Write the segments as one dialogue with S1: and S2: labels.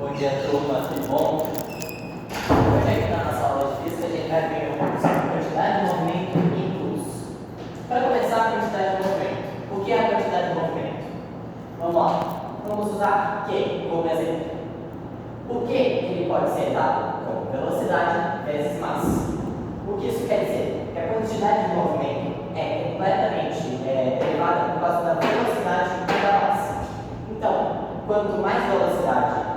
S1: Bom dia, turma, tudo bom? Hoje aqui na nossa aula de física a gente vai ver sobre quantidade de movimento e impulso. Para começar, a quantidade de movimento. O que é a quantidade de movimento? Vamos lá. Vamos usar Q como exemplo. O Q ele pode ser dado como velocidade vezes massa. O que isso quer dizer? Que a quantidade de movimento é completamente derivada por causa da velocidade e da massa. Então, quanto mais velocidade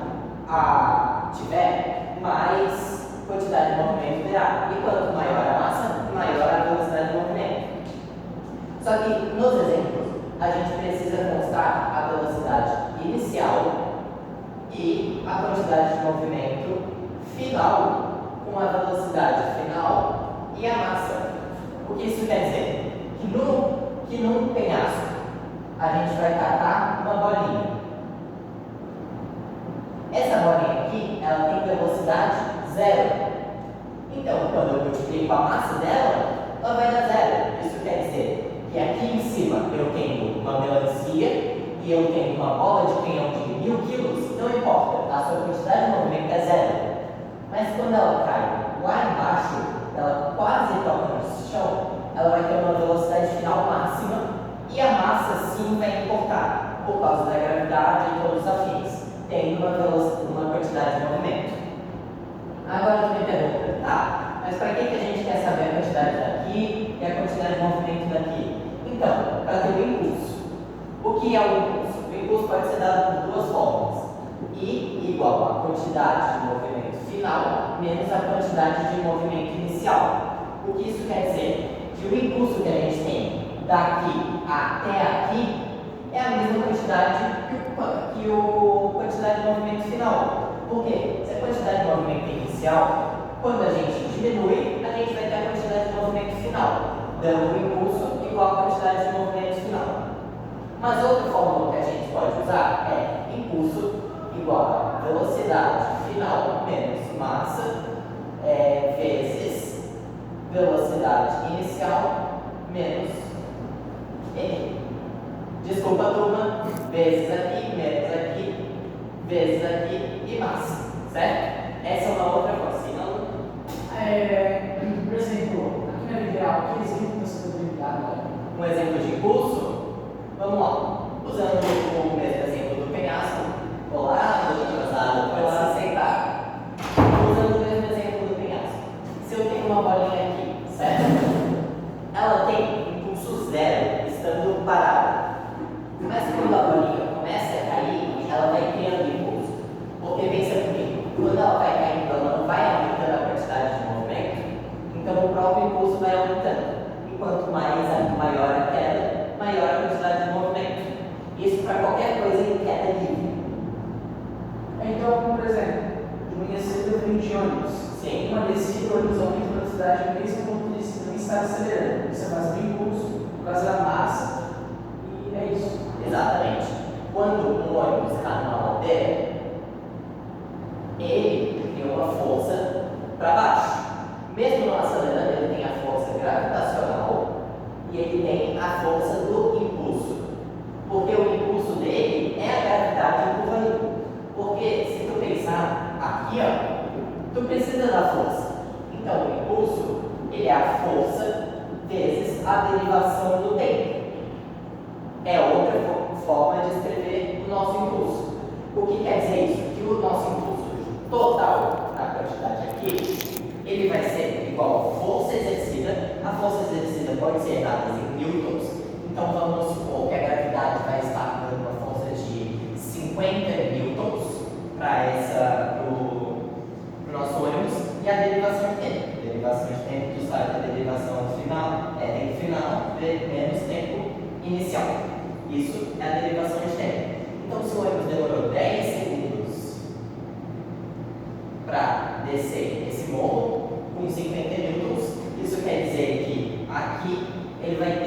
S1: tiver, mais quantidade de movimento terá. E quanto maior a massa, maior a velocidade de movimento. Só que nos exemplos, a gente precisa constar a velocidade inicial e a quantidade de movimento final com a velocidade final e a massa. O que isso quer dizer? Que num penhasco a gente vai tacar uma bolinha. Essa bolinha aqui, ela tem velocidade zero. Então, quando eu multiplico a massa dela, ela vai dar zero. Isso quer dizer que aqui em cima eu tenho uma melancia e eu tenho uma bola de canhão de 1000 quilos, não importa, a sua quantidade de movimento é zero. Mas quando ela cai lá embaixo, ela quase toca no chão, ela vai ter uma velocidade final máxima e a massa sim vai importar, por causa da gravidade e todos os afins, tendo uma quantidade de movimento. Agora tu me pergunta, tá, mas para que a gente quer saber a quantidade daqui e a quantidade de movimento daqui? Então, para ter o impulso. O que é o impulso? O impulso pode ser dado por duas formas. I igual a quantidade de movimento final menos a quantidade de movimento inicial. O que isso quer dizer? Que o impulso que a gente tem daqui até aqui é a mesma quantidade que a quantidade de movimento final. Por quê? Se a quantidade de movimento é inicial, quando a gente diminui, a gente vai ter a quantidade de movimento final, dando o impulso igual a quantidade de movimento final. Mas outra fórmula que a gente pode usar é impulso igual a velocidade final menos massa vezes velocidade inicial menos m. Desculpa, turma, vezes aqui, menos aqui, vezes aqui e massa, certo? Essa é uma outra forma, senão...
S2: Por exemplo, aqui na vida real, que exemplo você poderia dar agora?
S1: Um exemplo de impulso? Vamos lá. Usando o mesmo exemplo do penhasco, colado, atrasado, pode se sentar. Usando o mesmo exemplo do penhasco. Se eu tenho uma bolinha aqui, certo? Ela tem impulso zero, estando parada. Mas quando a bolinha começa a cair, ela vai criando impulso. Porque pensa comigo, quando ela vai caindo, ela não vai aumentando a quantidade de movimento, então o próprio impulso vai aumentando. E quanto maior a queda, maior a quantidade de movimento. Isso para qualquer coisa em queda livre.
S2: Então, por exemplo, de manhã cedo eu venho de ônibus.
S1: Sim.
S2: Uma descida, o ônibus aumenta a velocidade mesmo quando ele não está acelerando. Você faz o impulso por causa da massa e é isso.
S1: Exatamente. Quando um ônibus está numa ladeira, ele tem uma força para baixo. Mesmo não acelerando, ele tem a força gravitacional e ele tem a força do impulso. Porque o impulso dele é a gravidade empurrando. Porque se tu pensar aqui, ó, tu precisa da força. Então o impulso, ele é a força vezes a derivação do tempo. É outra forma de escrever o nosso impulso. O que quer dizer isso? Que o nosso impulso total da quantidade aqui, ele vai ser igual a força exercida. A força exercida pode ser dada em newtons. Então vamos supor que a gravidade vai estar dando uma força de 50 newtons para o nosso ônibus e a derivação de tempo. A derivação de tempo, tu sabe, a derivação final é tempo final menos tempo inicial. Isso é a derivação de tempo. Então, se o ônibus demorou 10 segundos para descer esse morro com 50 newtons, isso quer dizer que aqui ele vai